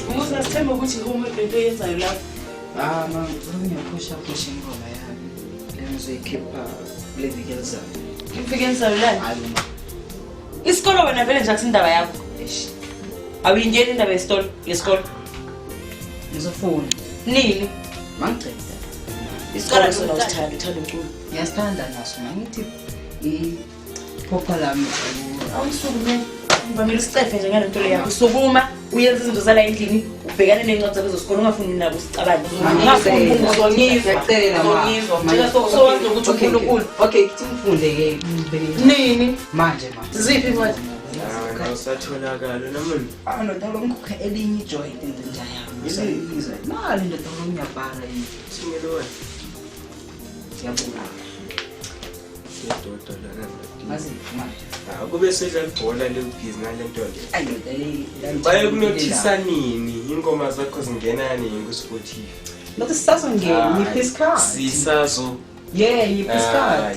Umuzi asithemba ukuthi uma into yenzayo lapho. Mama, ngiyaphusha ingoma yami. Ngizoyikhipha kule viki elizayo. Ifike enzayo la. Hayi ma. Isikolo wena vele nje akusindaba yakho. Eish. Awuyingeni indaba yesikolo. Ngizofuna. Nini? Mangicela. Isikolo sona usithanda unkulu. Ngiyasithanda naso mangithi iphopha lami Awusukume. Ngibamela isicefe nje ngale nto le yakho. Usukuma uyenza izinto zala endlini ubhekane nencwadi zakho zesikolo ungafuni nabo usicabane. Ungafuni ukuzonyizwa. Ngiyacela ma. Njalo sowazi ukuthi uNkulunkulu. Okay, kithi ngifunde ke. Nini? Manje ma. Ziphi incwadi? Awusatholakala noma Ndoda ngikukha elinye ijoint njaya. Ngisayizwa. Mali ndoda ngiyabhala yini. singelo wena Ngiyabonga. ndoda lana Mazi manje. akube sedlala ibhola lebhizi nalento le Ayi ndoda le. bayokunothisa nini ingoma zakho zingena nini ku-Spotify Lokho sisazongena ngiphisa sisazo Yeah, ngiphisa.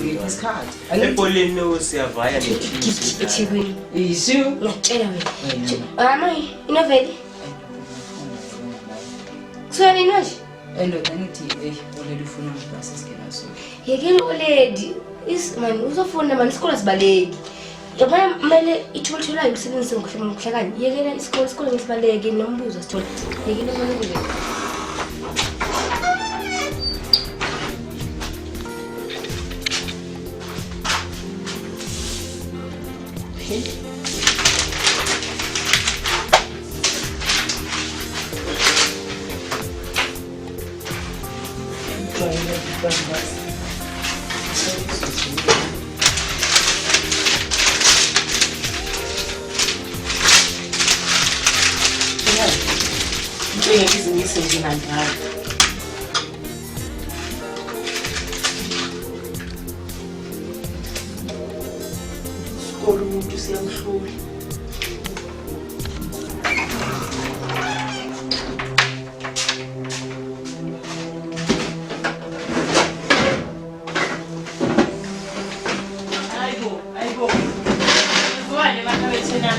Ngiphisa. ebholeni no siyavaya Ethekwini. Isu. Ngiyakutshela wena. Mami, inoveli. Kusona nini manje? Ndoda ngithi already ufuna ukubasa sikela so. Yekela oledi. Man uzofunda manje isikole sibaleki. Yabona kumele ithulithulayo umsebenzi ngokuhlakani. Yekela isikole ngisibaleke nombuzo sithola. Yekela manje kule. Ngeke izingise nje ngandala. Sikolo umuntu siyamhlula. Ayibo. Ngizwane makabethena.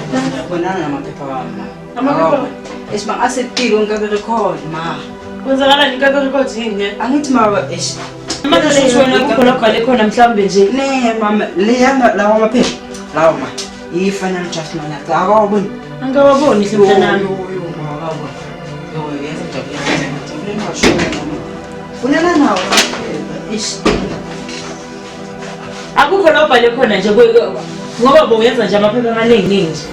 Bonana namaphepha wami. Amaphepha? Esima asetilo ngikabe record ma. Kwenzakalani kabe record yini? Angithi ma eish. Manje sishona kukhona khona khona mhlawumbe nje. Ne mama leyana lawa amaphepha. Lawa ma. I-final draft mana. Akawaboni. Angawaboni hle mntanami. Unana nawo. Eish. Akukho la ubhale khona nje ngoba bongenza nje amaphepha amaningi nje.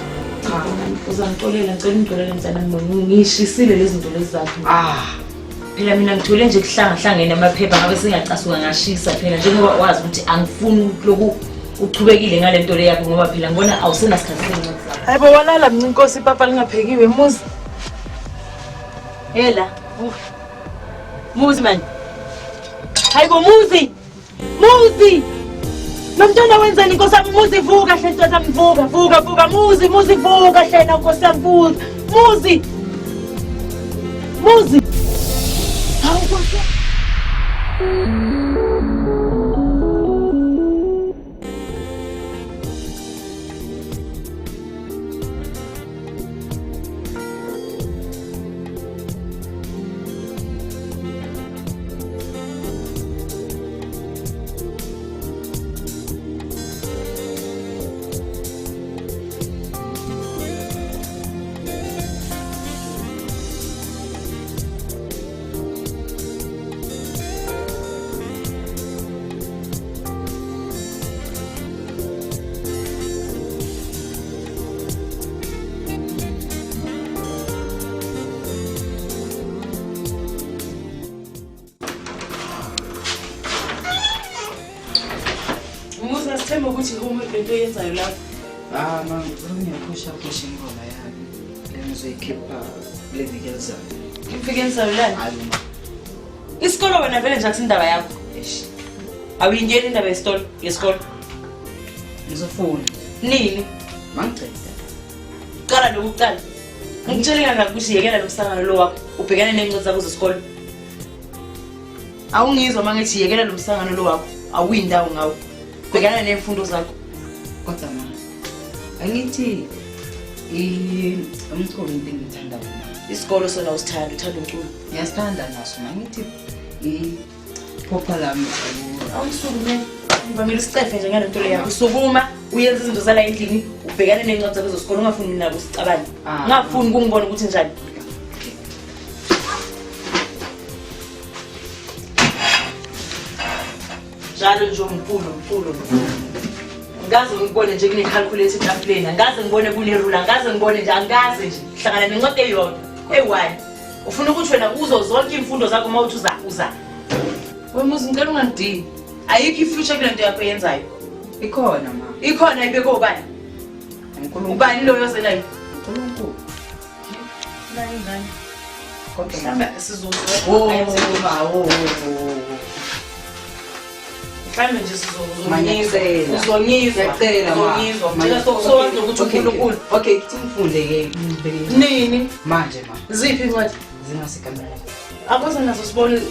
Uzangixolela ngicela mntanami ngishisile lezi zinto lezi zakho. Phela mina ngithole nje kuhlangahlangene amaphepha ngabe singacasuka ngashisa phela njengoba wazi ukuthi angifuni lokhu uchubekile ngale nto le yakho ngoba phela ngibona awusenasikhathi sencwadi zakho. Hayibo walala mncinkosi ipapa lingaphekiwe muzi. Hela. Muzi man. Hayibo muzi. Muzi. Nomntwana wenzani inkosi yami muzi vuka hle ntoza vuka muzi vuka hle na inkosi yami vuka muzi hawu nkosi Asithemba ukuthi uma into yenzayo lapho. Mama, ngiyaphusha ingoma yami. Ngizoyikhipha kule viki elizayo. Ifike enzayo la. Hayi ma. Isikolo wena vele nje akusindaba yakho. Eish. Awuyingeni indaba yesikolo. Ngizofuna. Nini? Mangicela. Qala lokuqala. Ngitshele kangaka ukuthi yekela lo msangano lo wakho ubhekane nencwadi zakho zesikolo. Awungizwa mangithi yekela lo msangano lo wakho awuyindawo ngawo. Bhekana nemfundo zakho. Kodwa ma. Angithi umculo into engiyithandayo. Isikolo sona usithanda, uthanda umculo. Ngiyasithanda naso mangithi iphopha lami Awusukume. Ngivamile isicefe nje ngale nto le yakho. Usukuma uyenza izinto zala endlini, ubhekane nencwadi zakho zesikolo ungafuni nabo usicabane. Ngafuni kungibona ukuthi njani. Njalo nje umpulo. Ngaze ngibone nje kune calculator etafuleni, ngaze ngibone kune ruler, ngaze ngibone nje angaze nje hlangana nencwadi eyodwa. Eyi ufuna ukuthi wena uzo zonke imfundo zakho mawuthi uza. Wemuzi ngicela ungangidini. Ayikho ifuture kule nto yakho yenzayo. ikhona ma. Ikhona ibeko ubani? uNkulunkulu. Ubani lo yozelayo? uNkulunkulu. Hayi ngani. Kodwa Mhlamba sizozwa. Mhlamba nje Manyacela. uzonyizwa. Ngiyacela ma. Manje sokusenza ukuthi uNkulunkulu. Okay, ngifundle ke. Nini? Manje ma. Ziphi incwadi? Zingasekamela. Akuze nazo sibone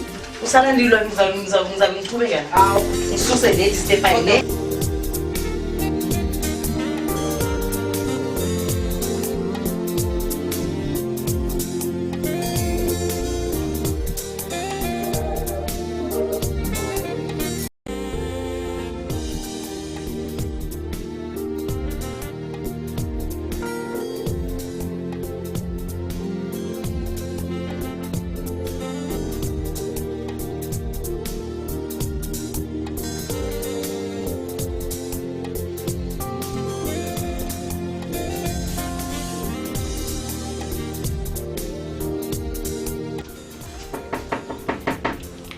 usalandilwa ngizabe Awu, ngisuse leti step by le.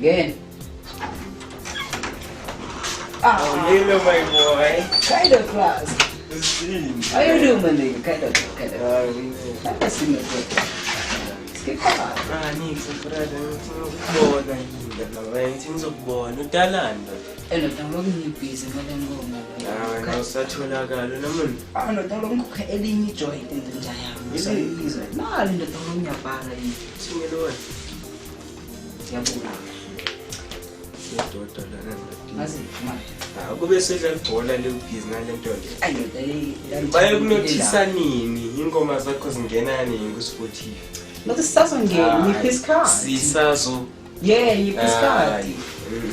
Again. Hello, my boy. Kind of class. See. How you doing, my nigga? Kind of. Let me see my brother. Skip on. Brother, ngizokubona yini la ngithi ngizokubona uDalanda. Nodalo ngibhizi ngale ngoma. Hayi awusatholakala nomuntu. Nodalo ngikho elinye ijoint enjenja yami. Sayizwa. Nali nodalo ngiyabhala yini. Singelo wena. Ngiyabula. Ndoda lana. Ngazi manje. Kube sedlala ibhola lebhizi nalento le. Ayi ndoda Bayokunothisa nini? Ingoma zakho zingena nini ku-Spotify? Nothi sisazongena ngiphisa Sisazo. Yeah, ngiphisa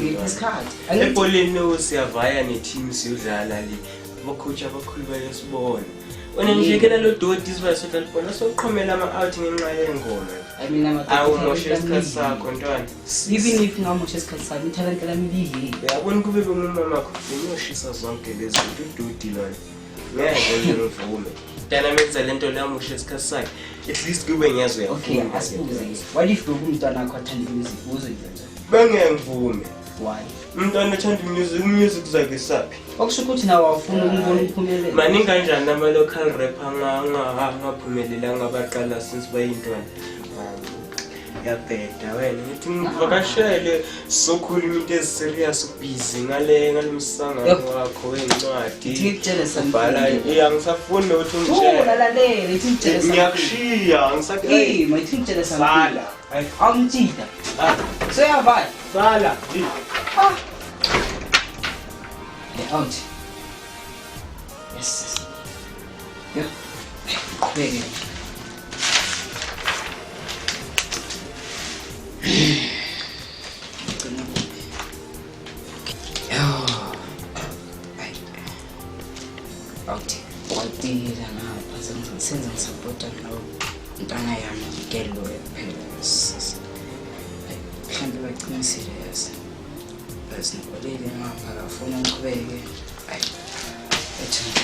ngiphisa. Ebholeni siyavaya ne-team siyodlala le. Abacoach abakhulu bayasibona. Wena ngijekela lo doti sibayisodlala ibhola soqhomela ama-out ngenxa yengoma. Awumoshe isikhathi sakho ntwana. Even if ngamoshe isikhathi sami ithalente lami liyi. Uyabona kube ngumama uyoshisa zonke lezi zinto udoti lona. Ngeke ngivume. Dana menza lento la mushe isikhathi sakhe. At least kube ngiyazwe Okay, yakho. asibuze. What if umntwana akho athanda music uzoyenza? Bangeke ngivume. Why? Umntwana uthanda music zakhe saphi? Okusho ukuthi nawe awufuna ukubona uphumelele. Maningi kanjani ama-local rap angaphumelela ngabaqala since bayintwana. Yabheda wena ngithi ngivakashele sokhuluma into eziserious ubhizi ngalo msangano wakho wencwadi. Ngikutshela something. Bhala ngisafuni nokuthi ungitshele. Lalalele, ngikutshela something. Ngiyakushiya ngisakhe. Ngikutshela something. Sala. Awungitshita. Soyavaya. Sala. Out. Yes. Yeah. Big. Out. Wadila ngapha senza ngisapota nawo intana yami ngelo yaphela. Mhlambe baqinisile yazi. Basibolile ngapha afuna ngiqhubeke. Hayi. Ethemba.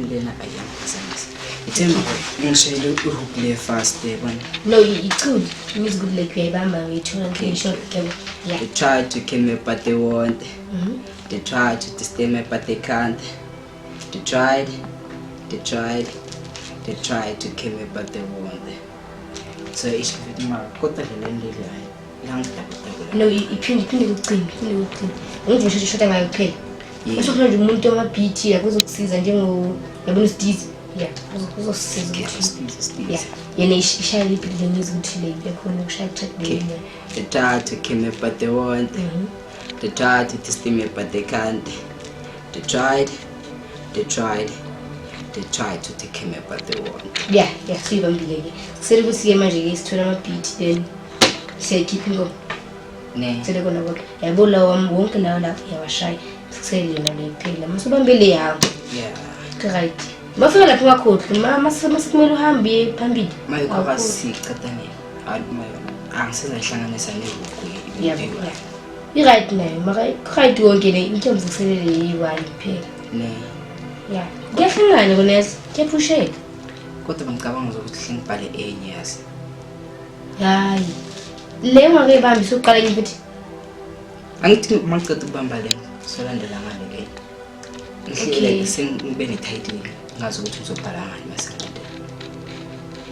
Lena ayamphazamisa. Ithemba ngishayile uhook le fast yabona. No, it's good. Music good like uyayibamba ngiyithola ngishort ke. Yeah. They try to kill me but they won't. They tried to stay me but they can't. They tried to kill me but they won't. so isho ukuthi ma kodwa le ndlela hayi langidabudabula no iphinde kucina ngithi ngisho shota ngayo kuphela usokhona nje umuntu wamabhithi yakuzokusiza njengo yabona Steve uzosiza ukuthi yena ishaya liphile music ukuthi le yakhona ukushaya track le the try to kill me but they won't they tried to test me but they can't they tried to take me but they won't siyibambile ke sele ukuthi ke manje ke sithola amabhithi then siyakhipha ngo ne sele kona kodwa yabo lawo wonke lawo lapho yawashaya sikusele na lephela masubambele yawo right mafika lapho ngakhohle masikumele uhambe phambili mayikho sicatane angisezahlanganisa nebuku right nayo maka right wonke le intombi zikuselele yiwani kuphela ne kuyahlangana konesa kuyaphusheka kodwa ngicabanga ukuthi hlengibhale enye yazi hayi le ngake bambi soqala yini futhi angithi mangicela ukubamba le solandela ngale ke ngihlele sengibe ne-title ngazi ukuthi uzobhala ngani masengilandela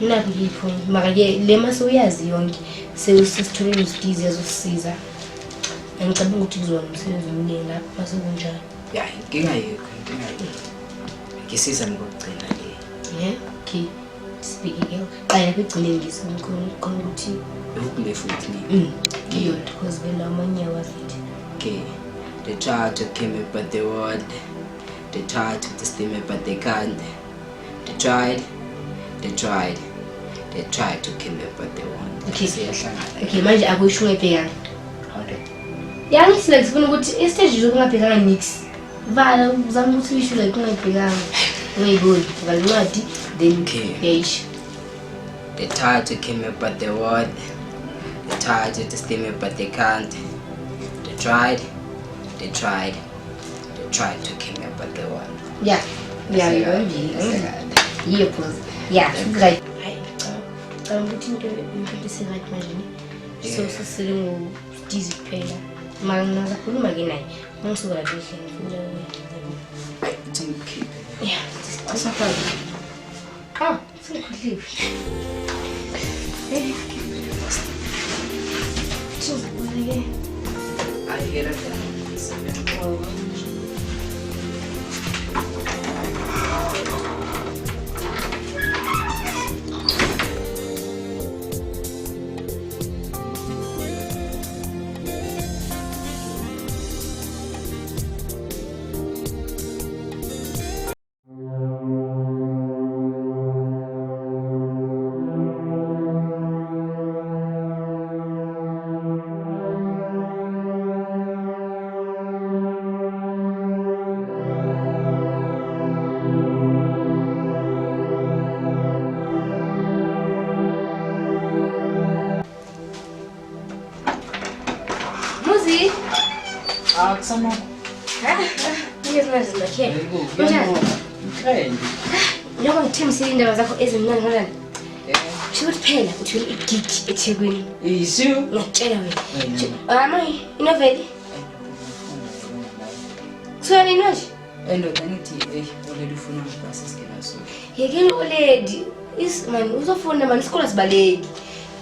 nabi yipho maka ke le mase uyazi yonke sesitholile usidizi yazosisiza ngicabanga ukuthi kuzona umsebenzi omningi lapho mase kunjalo inkinga yikho ngisiza ngokugcina le okay speaking qala lapho egcineni ngikhona ukuthi ukule futhi ni iyo because vela amanye wazithi okay they try to kill me but they won't they try to test me but they can't they tried to kill me but they won't okay siyahlangana okay manje akusho ngebhekana yangithi like sifuna ukuthi istage zokungabhekana nix vala uzama ukuthi isho like ungayibhekanga ungayiboni ngalincwadi then yayisho they try to kill me but they won't they try to test me but they can't they tried to kill me but they won't yeah pause right ukuthi into right manje so sisele ngoDizi kuphela mana zakhuluma ke naye ngisuka la bihle ngifuna asafaka sengikhohliwe Tuziboneke ayikela Sama. Ngiyazimazisa lakhe. Njani? Ngikhayi. Lokho ngithembisile indaba zakho ezimnandi ngolani. Sho ukuthi phela uthole igig eThekwini. Yisu. Ngiyatshela wena. Mami, inoveli. Sona inoje? endoda ngithi already ufuna ukubasa isikela so. Yekela already man uzofunda man isikole sibaleki.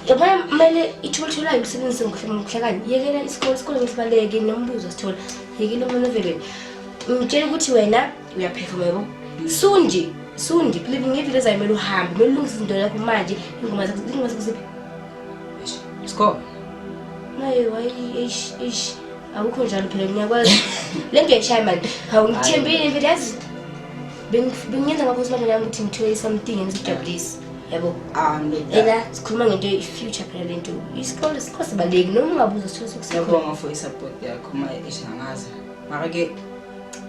Yabona manje ithuthula umsebenzi ngomhlakani. Yekela isikole ngisibaleke nombuzo sithola. Yekela uManoveli. Ngitshela ukuthi wena uyaphefoma yebo. Sundi clip ngevile ezayimela uhambe melungisa izinto yakho manje ingoma zakuziphi. Score. Naye ish awukho njalo phela ngiyakwazi. Le nto yeshaya manje. Awungithembile mfethu yazi. Bengiyenza ngakho simanje nami ukuthi ngithole something engisijabulisa. Yabo. Ela sikhuluma ngento i-future phela lento. Isikole sibaleki noma ungabuza sithola siyabonga for support yakho manje eshangaza. Mara ke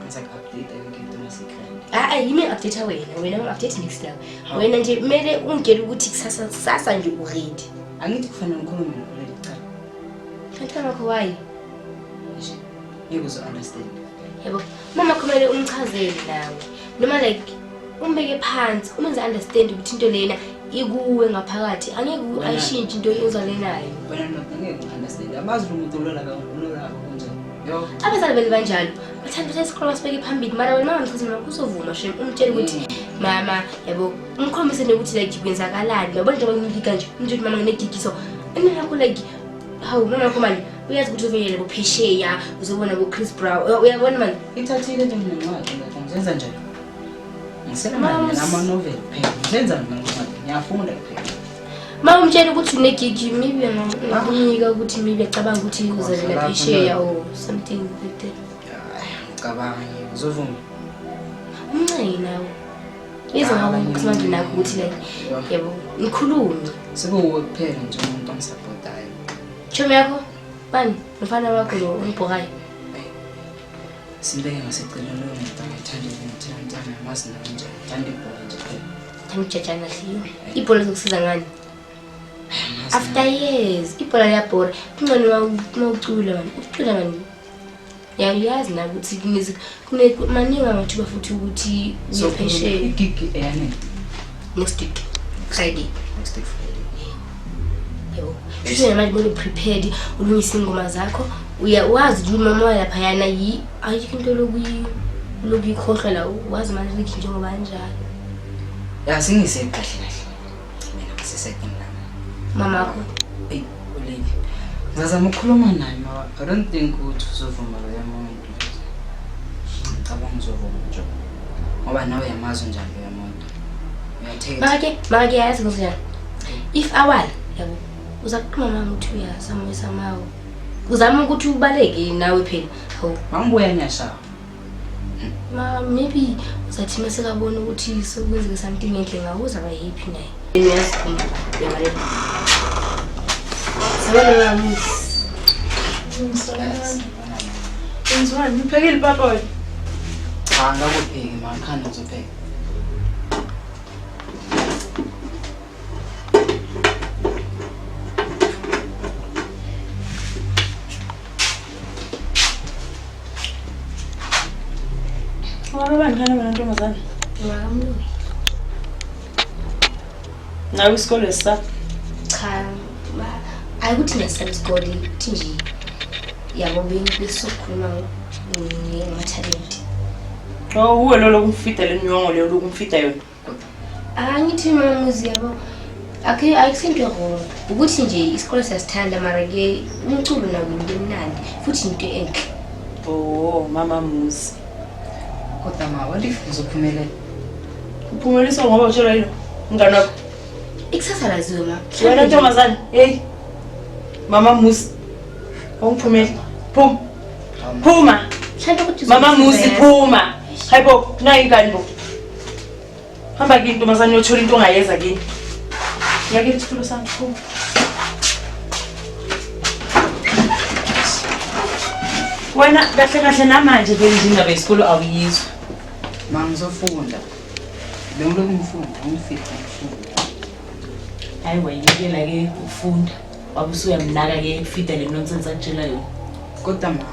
ngizaku-update into masikhayi. Yimi update wena ngi-update next now. Wena nje kumele ungitshele ukuthi kusasa nje u-ready. Angithi kufanele ngikhulume already cha. Kanti ngakho why? You will understand. Yabo. Mama kumele umchazele nawe. Noma like umbeke phansi umenze understand ukuthi into lena ikuwe ngaphakathi angeke ayishintshe into ozalenayo. Wena ngeke understand. Amazi umuntu ulola kanjani. Yo. Abazali beli banjalo bathanda ukuthi isikole sibeke phambili mara wena mangichaza mina kuzovuma shem umtshela ukuthi mama yabo ngikhombise nokuthi like kwenzakalani yabo njengoba ngifika nje umtshela mama nginegigiso mina yakho like hawu mama yakho manje uyazi ukuthi uvele bophesheya uzobona bo Chris Brown uyabona manje Ithathile into ngincwadi ngizenza njalo. Ngiselamanye nama novel phela. Ngizenza ngincwadi. Ngiyafunda phela. Ma umtshela ukuthi unegigi maybe ngakunika ukuthi maybe acabanga ukuthi uzavela phesheya or something like that. Ngicabanga uzovuma. Umncane nawe. Izwa ngokuthi nakho ukuthi like yabo ngikhulume. Sekuwe kuphela nje umuntu ongisupportayo. Chomi yakho bani mfana wakho lo umbhokayo. Sibeke ngaseceleni lo muntu angithanda ngithanda amazi nanje. Ngithanda ibhola nje phela. Ngijajana hliyo. Ibhola zokusiza ngani? After years ibhola liyabhora. Kungani mawucula manje. Ucula manje. Yazi na ukuthi maningi amathuba futhi ukuthi uyephesheya. Igigi eyani? Next week Friday. Next week Friday. Yebo. Shuthi manje bolo prepared ulungisa ingoma zakho. Uyawazi ukuthi mama lapha yana ayikho into lokuyikhohlwa la wazi manje ukuthi njengoba kanjalo. Singise kahle kahle. Mina ngisesekini lami. Mama yakho. Hey, Olivia. Ngizama ukukhuluma naye mama. I don't think ukuthi uzovuma lo yamuntu. Ngicabanga uzovuma nje. Ngoba nawe yamazi njalo lo yamuntu. Uyathetha. Make yazi ngizona. If awal yabo uzakukhuluma mama uthi uyasama samawo. Uzama ukuthi ubaleke nawe phela. Hawu. Mangibuya nyasha. Maybe uzathi masekabona ukuthi sokwenzeka something enhle ngawo uzaba happy naye. Uyazikhuluma yabale. Sabona mami. Ngizwani niphekile papa? Cha ngakupheki makhanda uzopheka. Wabani kana mina ntombazana? Ngamloyi. Nawe isikole esapha? Cha, ayikuthi nesaba isikole kuthi nje yabo besokhuluma ngemathalent. Oh, uwe lo lokumfida lenyongo leyo lokumfida yona. Angithi mamuzi yabo. Akusinto yabo. Ukuthi nje isikole siyasithanda mara ke umculo nawo ngimnandi futhi into enhle. Oh, mama muzi. Kodwa ma wathi uzophumelela. Uphumelisa ngoba utshela yini? Ngani wakho? Ikusasa laziwe ma. Wena ntombazana, hey. Mama muzi. Awuphumeli. Phuma. Phuma. Shanta ukuthi Mama muzi phuma. Hayibo, nayi ingane bo. Hamba kini ntombazana uyothola into ongayeza kini. Yake isitulo sami phuma. Wena kahle kahle namanje bengindaba isikolo awuyizwa. Mangizofunda. Bengiloku ngifunda, ngifika ngifunda. Hayi wayekela ke ufunda. Wabusuyamnaka ke fida le nonsense akutshela yona. Kodwa ma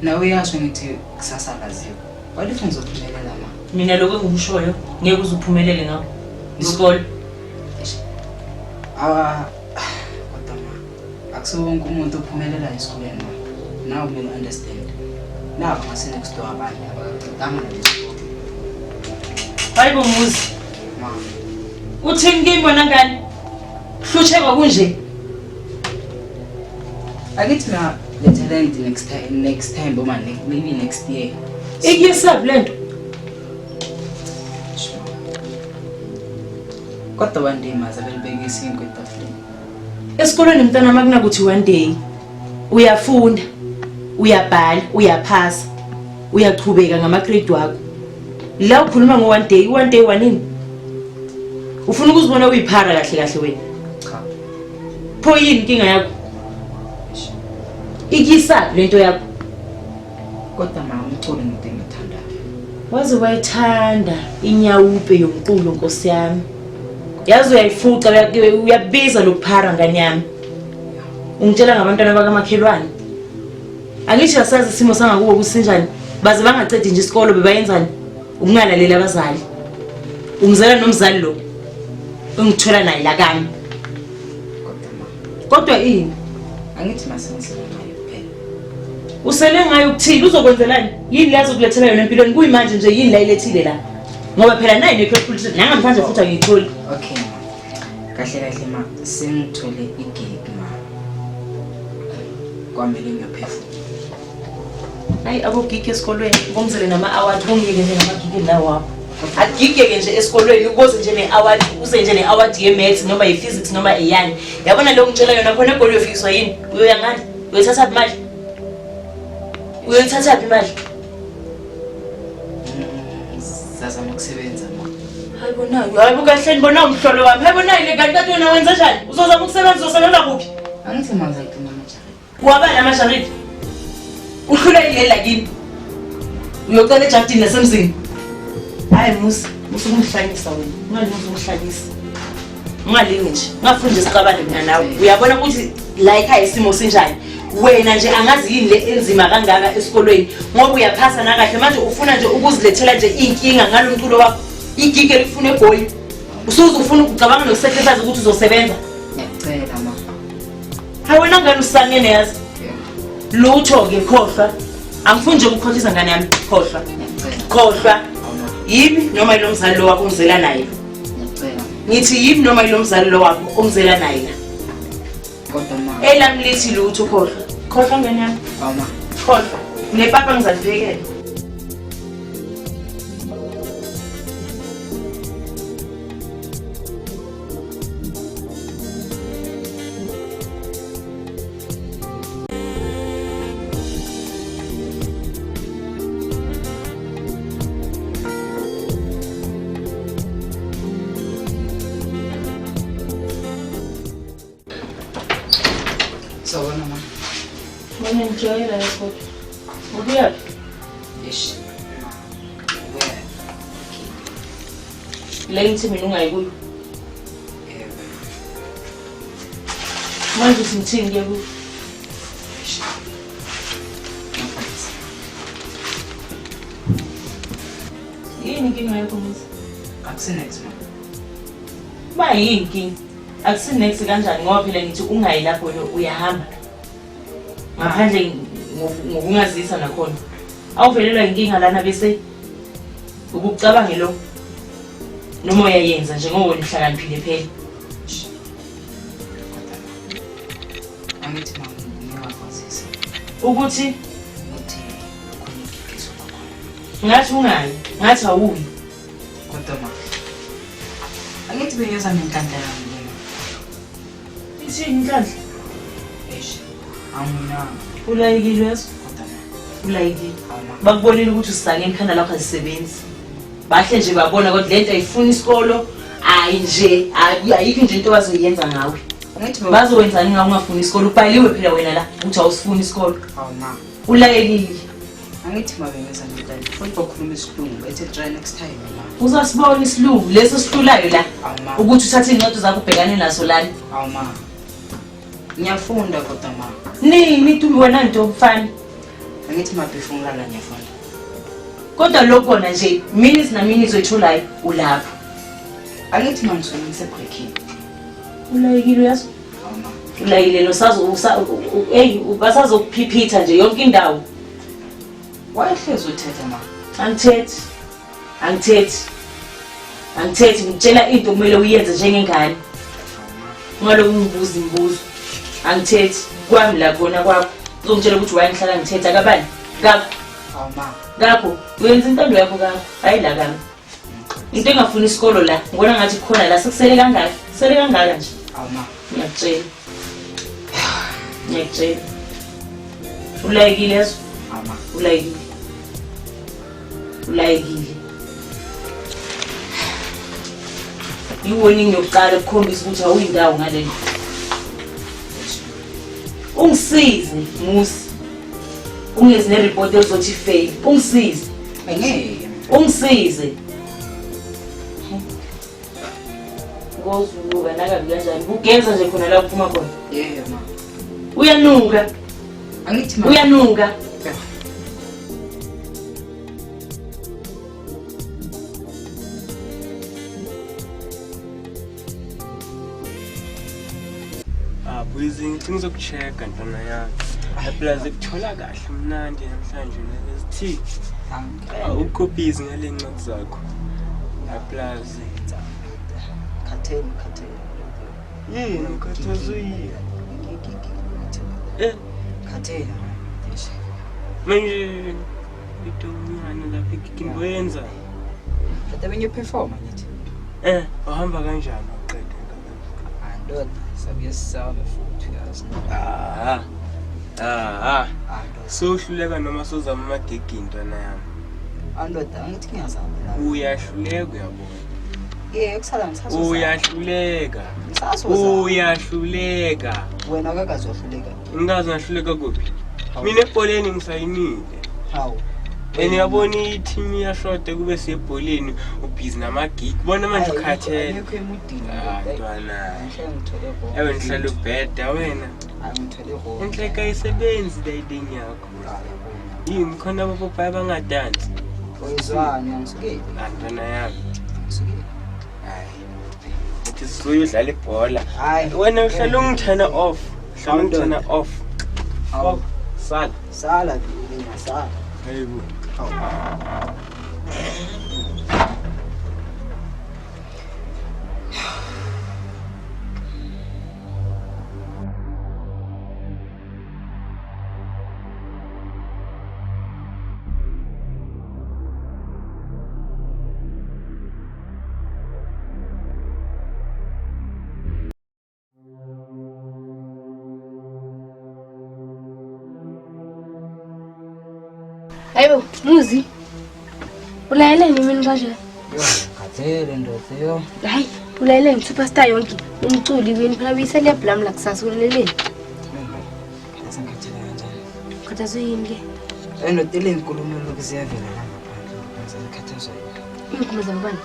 nawe uyasho ngithi kusasa laziwe. Wathi ngizophumelela ma. Mina lokho engumshoyo ngeke uzuphumelele ngakho. Isikole. Kodwa ma akusiwo wonke umuntu ophumelela esikoleni ma. Now we understand. Now ngase next door abanye abaqedanga lesikole. Hayibo muzi. Ma. Uthini kimi bona ngani? Hlutheka kunje. Akithi na the talent next time boma maybe next year. Ikiyesaphi lento? Kodwa one day maza belibekisa inkwetafuleni. Esikolweni mntana makunakuthi one day uyafunda, uyabhala, uyaphasa, uyachubeka ngamagrade wakho. La ukhuluma ngo one day wanini? Ufuna ukuzibona uyiphara kahle kahle wena. Cha. Pho yini inkinga yakho? Ikisa lento yakho. Kodwa ma umculo into engithandayo. Waze wayithanda inyawupe yomculo Nkosi yami. Yazi uyayifuqa uyabiza lokuphara ngani yami. Ungitshela ngabantwana bakamakhelwane. Angisho asazi isimo sangakubo kusinjani. Baze bangacedi nje isikolo bebayenzani? Ukungalalela abazali. Ungizela nomzali lo. Ungithola naye la kami. Kodwa ma Kodwa ini? angithi masengisela naye kuphela. Usele ngayo ukuthini uzokwenzelani? Yini la zokulethela yona empilweni kuyimanje nje yini la ilethile la? Ngoba phela nayi nephephulithi nangamhlanje futhi angiyitholi. Okay. Kahle ma sengithole igig ma. Kwamele ngiyaphefumula. Hayi abogigi esikolweni ngomzele nama-award kungike nje ngamagigi nawo apho. Agigeke nje esikolweni ukuze nje ne-award uze nje ne-award ye-maths noma ye-physics noma eyani. Yabona lo ngitshela yona khona egoli uyofikiswa yini? Uyoya ngani? Uyothatha imali? Uyothatha imali? Sazama ukusebenza ma. Hayibo kahle ngibona umhlolo wami. Hayibo nayi le kanti kanti wena wenza njani? Uzozama ukusebenza uzosebenza kuphi? Angithi manje ngicina amajarini. Wabala amajarini. Uhlula ilela kini. Uyocela ejardini nasemzini. Hayi musa ukumhlanyisa wena. Ungalingi ukuhlanyisa. Ungalingi nje. Ngafunde isiqabane mina nawe. Uyabona ukuthi la ekhaya isimo sinjani? Wena nje angazi yini le enzima kangaka esikolweni ngoba uyaphasa na kahle manje ufuna nje ukuzilethela nje inkinga ngalo mculo wakho. Igigi elifuna egoli. Usuzufuna ukucabanga nokusacrifice ukuthi uzosebenza. Ngiyacela ma. Hayi wena ngani usangene yazi? Lutho ke khohlwa. Angifuni nje ukukhohlisa ngane yami khohlwa. Khohlwa. Yimi noma ilo mzali lo wakho ongizela naye. Ngiyacela. Ngithi yimi noma ilo mzali lo wakho ongizela naye la. Kodwa ma. Elami lithi lutho khohlwa. Khohlwa ngane yami. Ma. Khohlwa. Nepapa ngizalibhekela. Sawona ma. Mina ngijoyela lapho. Ubuyaphi? Ish. Le ngithi mina ungayikuyo. Manje uthi ngithini ke kuyo? Yini inkinga yakho manje? Akusinex ma. Ba yini inkinga? Akusinex kanjani ngoba phela ngithi ungayi lapho uyahamba. Ngaphandle ngokungazisa nakhona. Awuvelelwa inkinga lana bese ukucabanga lo noma uyayenza njengoba wena uhlakaniphile phela. Angithi ma ngiyafazisa. Ukuthi Uthi khona igigiso khona. ngathi ungayi, ngathi awuyi. Kodwa ma. Angithi bengeza nenhlanhla yami yena. Ithini inhlanhla? Ish. Angina. Ulayikile yazo? Kodwa ma. Ulayikile. Ma. Bakubonile ukuthi usizake ekhanda lakho azisebenzi. Bahle nje babona ukuthi lento ayifuni isikolo, ayi nje, ayikho nje into bazoyenza ngawe. Angithi Bazowenzani ngawe ungafuni isikolo? Ubhaliwe phela wena la ukuthi awusifuni isikolo. ma. Ulayekile. Angithi ma bengeza nenhlanhla. Futhi bakhuluma isilungu bethe try next time ma. Uzasibona isilungu leso sihlulayo la Ma. ukuthi uthathe izincwadi zakho ubhekane naso lana. Ma. Ngiyafunda kodwa ma. Nini Tumi wena into mfana? Angithi ma befungala ngiyafunda. Kodwa lokona nje minutes na minutes oyitholayo ulapha. Angithi ma ngisuke ngisebreakini. Ulayekile yazo? Ma. Ulayile nosazo basazokuphithitha nje yonke indawo. Wayehlezi uthetha ma. Angithethi ngitshela into kumele uyenze njengengane. Ngalo ungibuza imibuzo. Angithethi kwami la khona kwakho. Uzongitshela ukuthi wayengihlala ngithetha kabani? Ngakho. Ma. Ngakho uyenza intando yakho ngakho. Hayi la kami. Into engafuni isikolo la. Ngibona ngathi khona la sekusele kangaka. Sele kangaka nje. Ma. Ngiyakutshela. Ulayekile yazo? Ma. Ulayekile. Iwarning yokuqala ukukhombisa ukuthi awuyindawo ngale nto. Ungisize Musi. Ungeze nereport ezothi fail. Ungisize. Ngeke. Ungisize. Ngozuluka nakabi kanjani? Ugeza nje khona la uphuma khona. Ma. Uyanuka. Angithi ma. Uyanuka. Busy ngicinga ukucheck ntwana yami. Aplaze kuthola kahle mnandi namhlanje nesithi. Awukho busy ngale ncwadi zakho. Aplaze. Khatheni. Yini ukhathazwe yini? Khatheni. Manje ngidongana lapha ngikwenza. Kodwa benye perform ngithi. Uhamba kanjani uqede Ndoda sabuye sisame futhi yazi. Sohluleka noma sozama amagigi intwana yami. Ndoda angithi ngiyazama la. Uyahluleka uyabona. Kusala ngisazoza. Uyahluleka. Wena akakazohluleka. Ingazi ngahluleka kuphi? Mina ebholeni ngisayinile. Hawu. Yabona i-team iyashota kube siyebholeni ubhizi namagigi. Bona manje ukhathele. Ngikho emudini. Ntwana. Ngithole bona. Ewe nihlala ubheda wena. Ngithole bona. Inhleka isebenzi dayidini yakho. Yini khona abapapa bangadansi. Oyizwani ngisuke. Ntwana yami. Ngisuke. Uthi sizoyo udlala ibhola. Hayi. Wena uhlala ungithana off. Hlala ungithana off. Hawu. Sala Sala. Hayibo. Hayibo, Muzi. Ulayeleni mina kanje? Khathele ndoda yo. Hayi, ulayeleni superstar yonke. Umculi wini phela uyisele blam la kusasa ulaleleni. Ngikhathele kanjani? Khathazwe yini ke? Ndoda le nkulumo lokuziyavela la ngaphandle. Ngikhathazwe. Inkulumo zabani?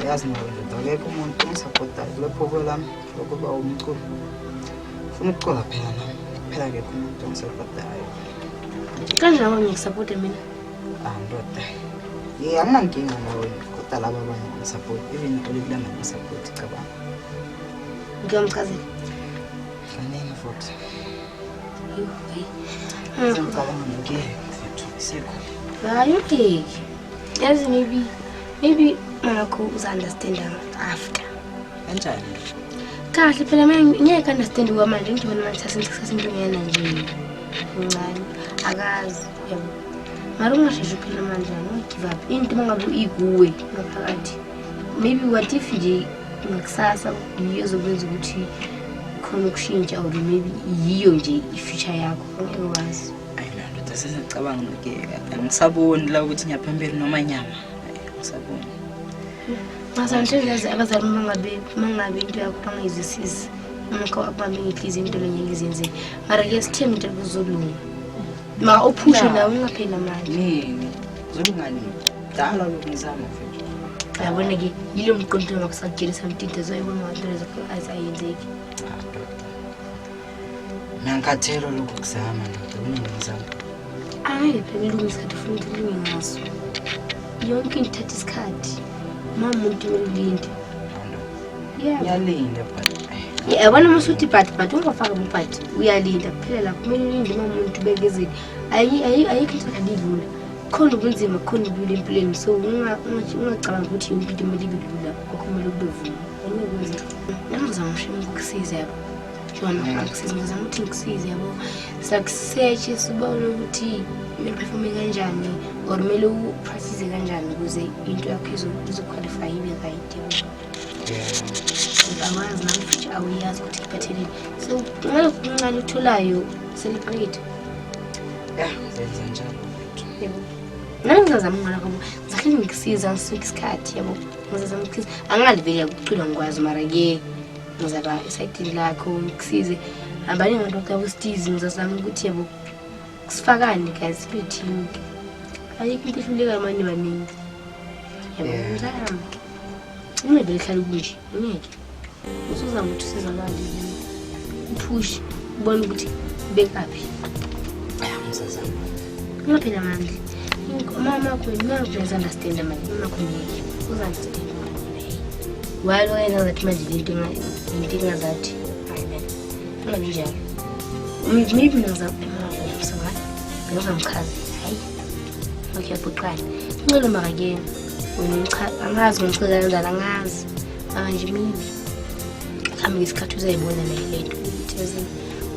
Yazi ndoda akekho umuntu ongisupportayo lapho kwelami lokuba umculi. Ufuna ukucula phela nami. Phela akekho umuntu ongisupportayo. Kanjani ngikusupport mina? Ndoda. Anginankinga nawe kodwa laba abanye ngisupport even ulikulama ngisupport cabanga. Ngiyamchazela. Fanele futhi. Hayi. Ngicabanga ngeke mfethu isikho. Hayi okay. Yazi maybe makho uza-understand after. Kanjani? Kahle phela ngeke understand kwamanje ngibona manje sasinto ngiyana nje. Uncane akazi yabo. Mara ungasheshe phela manje no give up. Into mangabe iguwe ngaphakathi. Maybe what if nje ngakusasa ngiyozokwenza ukuthi khona ukushintsha or maybe yiyo nje ifuture yakho ngeke wazi. Ndoda sesicabanga ngeke angisaboni la ukuthi ngiyaphambili noma nyama. Ngisaboni. Masanje yazi abazali mangabe into yakho bangizisisi. Ngakho abami ngihlizi into lengiyenze. Mara ke sithembe into kuzolunga. Ma uphushe la ungaphela manje. Nini? Zolungani? Dala lokuzama mfethu. Yabona ke yilo mqondo ngakusagela samtinte zoyibona ngathi lokho azayenzeki. Ngiyakhathela lokuzama ndoda unengizama. Hayi phela isikhathi futhi kulungi ngaso. Yonke into ithatha isikhathi. Mama umuntu welinde. Yalinda but Yabona masuthi but ungafaka ubhat uyalinda phela la kumele ulinde mama umuntu bekezeli. Ayikho into kalidlula. Khona ubunzima khona ubule empilweni so ungacabanga ukuthi yonke into imali ibidlula okumele ubevuma. Angikwenza. Ngizama ngishimo ukusiza yabo. Jona akusiza ngizama ukuthi ngikusize yabo. Sakusearch sibone ukuthi kumele perform kanjani or kumele upractice kanjani ukuze into yakho izoqualify ibe right yabo. Awazi nami futhi awuyazi ukuthi kuphatheleni. So ngalo kuncane utholayo celebrate. zenza njalo. Yebo. Nami ngizazama ngala ngoba ngizakhele ngikusiza ngisuke isikhathi yabo. Ngizazama ukuthi angalivela ukucula ngikwazi mara ke ngizaba excited lakho ngikusize. Abanye abantu akabustizi ngizazama ukuthi yabo sifakane guys be team. Ayikho into ehluleka manje baningi. Yebo ngizama. Ungebe ehlala kunje ngeke. Usuzama ukuthi sizalale upush ubone ukuthi bekaphi. Ngizazama. Ngaphela manje. Mama yakho ngiyakwenza understand manje mama yakho ngeke. Uzangithi walo yena ngathi manje into ngazathi. Hayi mina. Ungabi njalo. maybe ngizamchaza hayi okay buqala ngicela makakeni angazi ngicela kanjani angazi manje mina khambe isikhathi uzayibona le lento ukuthi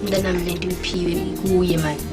umntanami lento iphiwe kuye manje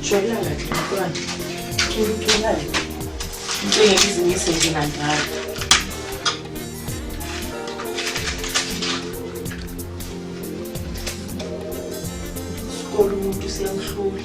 Jwayelana nomntwana. Uqinile. Into yebhizinisi njenganjalo. Sikolo umuntu siyamhlula.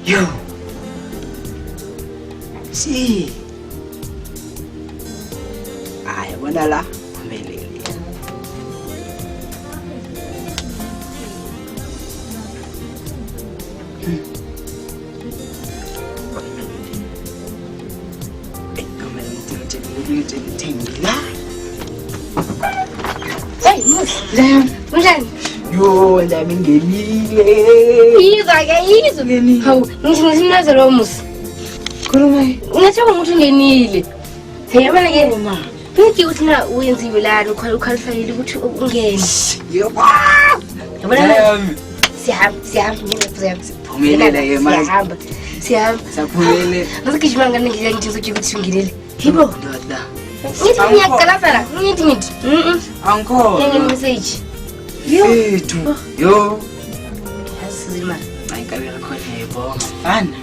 Yo. Si. Ay, bona la. Mbele. Hey, Mus. Unjani? Yo, ndami ngenile. Izwa. Hawu, ngisimnaze lo Mus. Khuluma. Ungathaba ukuthi ungenile. Hey, yabona ke uma. Ngithi uthi na uyenziwe lana ukhalifayile ukuthi ungene. Yebo. Yabona siyahamba ngiyaphuza. Phumelela ke manje. Siyahamba. Saphumele. Ngizigijima ngane ngithi ukuthi ungenile. Hibo. Ndoda. Ngithi ngiyaqala ngithi. Angikho. Ngene message. Yethu. Yo. Yasizima. Ayikabe rekhona yebo. Fana.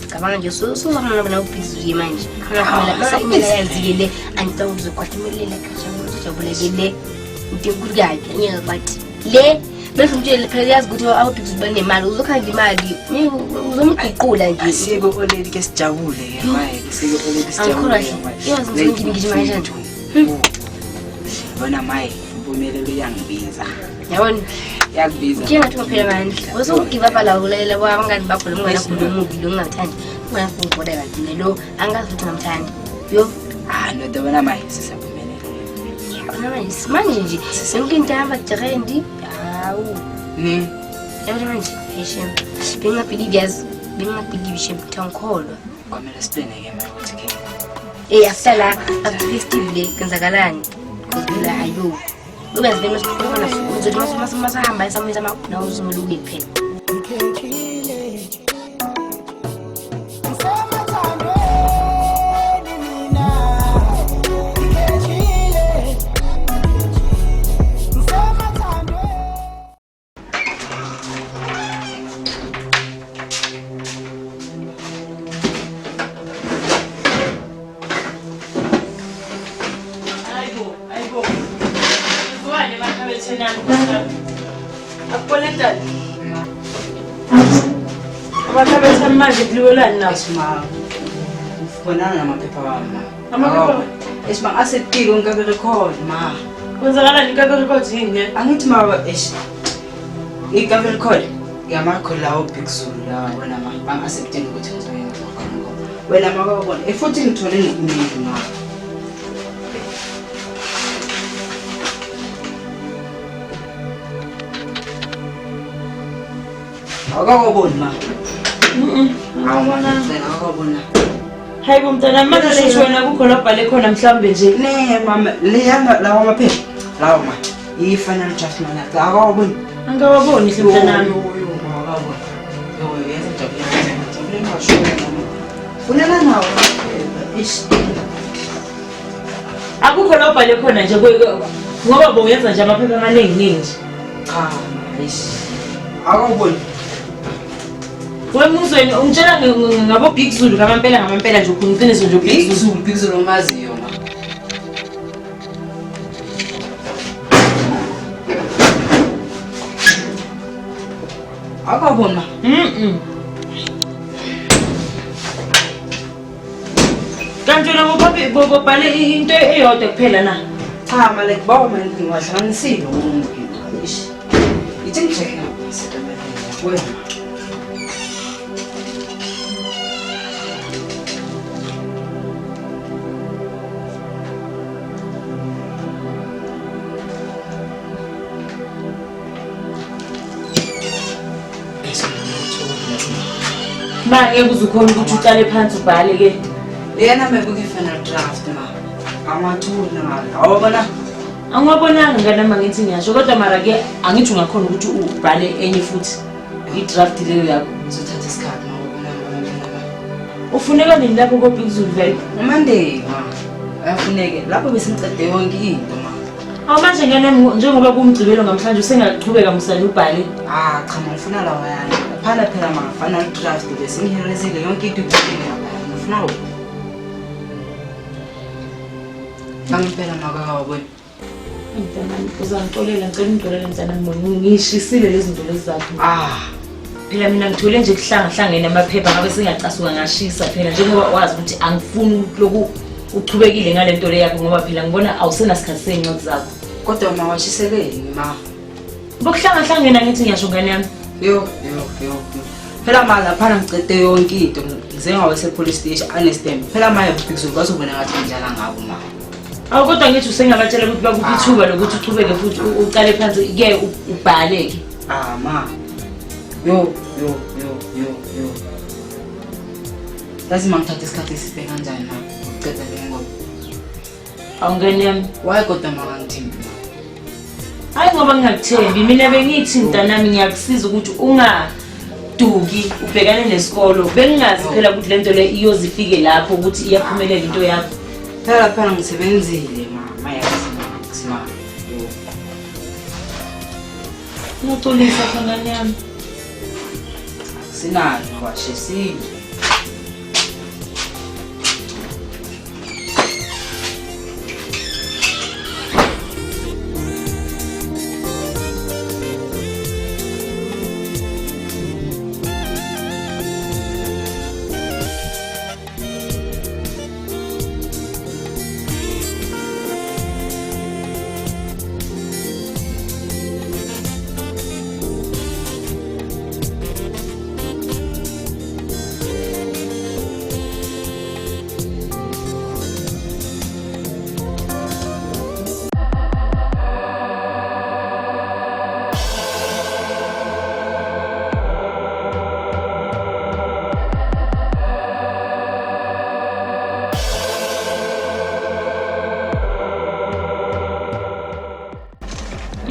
Kabanga nje sozamana bona ubhizi manje. Khona imela yazikele angicela ukuzokwathemelela kajabulekele. Unkulu yakhe ngeke bathi le bese umtshele phela yazi ukuthi awubhizi banemali uzokhanda imali uzomqiqula nje. Asike already ke sijabule ke manje sike already sijabule. Yazi ngingijima kanjani. Bona maye impumelelo iyangibiza. Yabona Yakubiza. njengathi phela manje usugive up la ulela abangani bakho lomngane khona umubi lo ngingathandi ungana kungoda kanti lo angazi ukuthi ngamthandi yo Ndoda bona maye sisaphumelela. manje nje yonke into yahamba trendi hawu yabona manje eshem bengabelieve yazi bengabelieve shem ngikholwa Kwamele sibene ke manje ukuthi ke after la after festive le kwenzakalani kuzila ayo ubenze bena sikhona uzothi masahamba esamisa na uzumela ukuphela Apolitali. Abakhabetha manje kuliwelani nawo? Esma. Ufona namaphepha wami. Amaphepha? Esma asetiko ngikabe record ma. Kwenzakalani ikabe record yini? Angithi ma ngikabe record. Yamakhola uBig Zulu la wena bangasebudeni ukuthi ngizoyenza khona ngoba wena makabona futhi ngithole nekuningi ma akakuboni ma awubona hayi bomntana manje sho wena kukhona obhale khona mhlambe nje ne mama leyanga lawa maphepha lawa ma i-final draft mana akakuboni angawaboni hle mntanami Funela nawo akukho la obhale khona nje ngoba bongenza nje amaphepha amaningi nje cha akuboni wemuzweni ungitshela ngabo Big Zulu ngamampela nje uqiniso nje Big Zulu omaziyo ma akabona kanti wena bobhale into eyodwa kuphela na cha male kubawa manje ngihlanganisile umuntu ithi ngijeka wena manje kuzukhona ukuthi uqale phansi ubhale ke lena mebuke final draft ma amathuna ngale awubona angwabonanga nganama ngithi ngiyasho kodwa mara ke angithi ungakhona ukuthi ubhale enye futhi i-draft leyo yakho uzothatha isikhathi ma ufuneka nini lapho ko-Big Zulu vele uMonday ma ayafuneke lapho besimcede yonke into ma manje njengoba kumgcibelo namhlanje usengaqhubeka musale ubhale cha ma ngifuna lawa yani phela ma final draft besingihirezile yonke into ngifuna Angipela makakawabona. Mntanami uzangixolela ngicela mntanami ngishisile lezi zinto lezi zakho. Phela mina ngithole nje kuhlangahlangene amaphepha ngabe singacasuka ngashisa phela njengoba wazi ukuthi angifuni lokhu uchubekile ngalento le yakho ngoba phela ngibona awusenasikhathi sezincwadi zakho. Kodwa uma washiseleni ma. Bokuhlangahlangena ngithi ngiyasho ngane yami. Yo. Phela manje laphana ngicede yonke into ngizengawe police station understand. Phela manje ubhikizwe kwazobona ngathi njala ngabo ma. Kodwa ngithi usengabatshela ukuthi bakuphi ithuba lokuthi uchubeke futhi uqale phansi ke ubhaleke. Ma. Yo. Lazima ngithathe isikhathi eside kanjani na uceda le ngoba. Awungene yami. Why kodwa makangithimbi? Hayi ngoba ngingakuthembi mina bengithi mntanami ngiyakusiza ukuthi ungaduki ubhekane nesikolo bengingazi phela ukuthi lento le iyozifike lapho ukuthi iyaphumelela into yakho. Phela ngisebenzile mama yazi sima. Ngixolisa ngane yami. Sinalo washesile.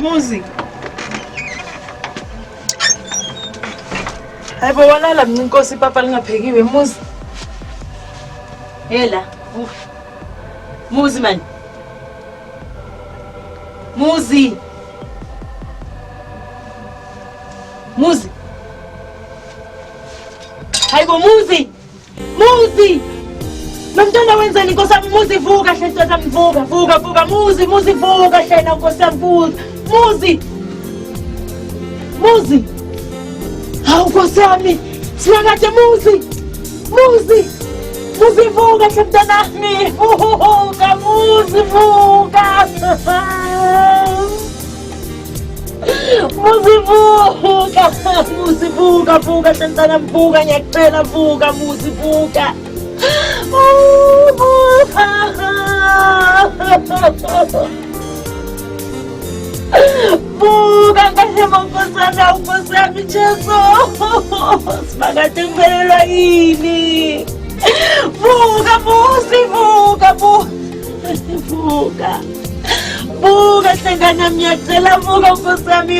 Muzi. Hayibo walala mina inkosi papa lingaphekiwe muzi. Hela. Muzi man. Muzi. Hayibo muzi. Mntwana wenzani inkosi yami muzi vuka hle ntokazi yami vuka muzi vuka hle na inkosi yami vuka. Muzi. Hawu Nkosi yami. Siyakade muzi vuka hle mntanami. Vuka muzi vuka. Muzi vuka tantana vuka ngiyacela vuka muzi vuka. Vuka ngashema Nkosi yami Jesu. Sibakade ngiphelelwa yini? Vuka muzi vuka. Vuka hlengana ngiyacela vuka Nkosi yami.